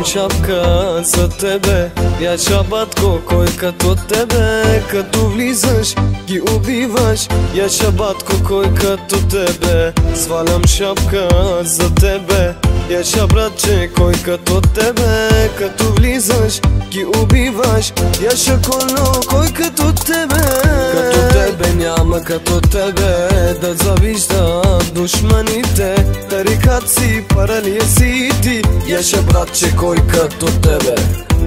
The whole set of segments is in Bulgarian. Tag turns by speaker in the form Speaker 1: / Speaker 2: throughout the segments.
Speaker 1: шапка за тебе. Яша батко, кой като тебе? Като влизаш ги убиваш. Яша батко, кой като тебе? Свалям шапка за тебе. Яша братче, кой като тебе? Като влизаш ги убиваш. Яша коло, кой като тебе? Като тебе няма като тебе да завижда душманите. Тарикат си, паралия си ти. Яша братче, кой като тебе?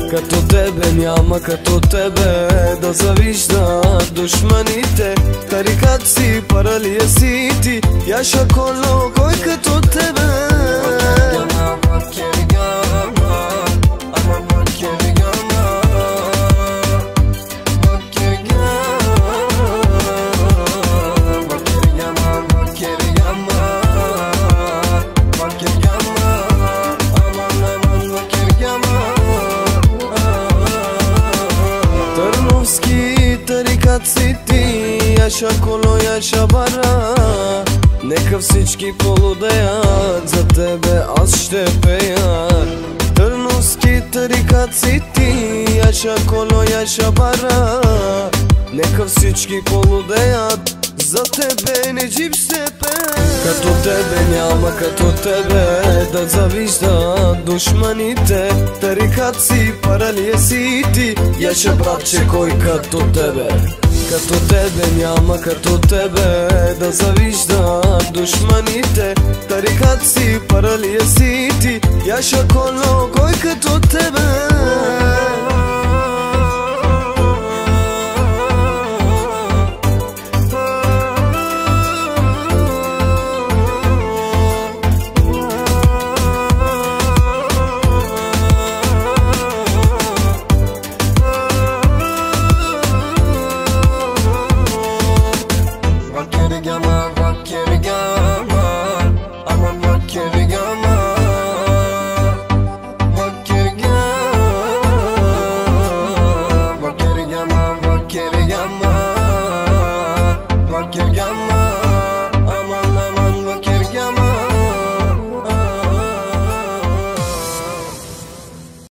Speaker 1: Като тебе няма като тебе да завижда душманите. Тарикат си, паралия си ти. Яша коло, кой като тебе? Тарикат си ти, яша коло, яша бара. Нека всички полудеят, за тебе аз ще пея. Търновски тарикат си ти, яша коло, яша бара. Нека всички полудеят, за тебе не джип ще пея. Като тебе няма като тебе да завижда душманите. Тарикат си, паралия си ти. Яша братче, кой като тебе? Като тебе няма като тебе да завижда душманите. Тарикат си, паралия си ти. Яша коло, кой като тебе?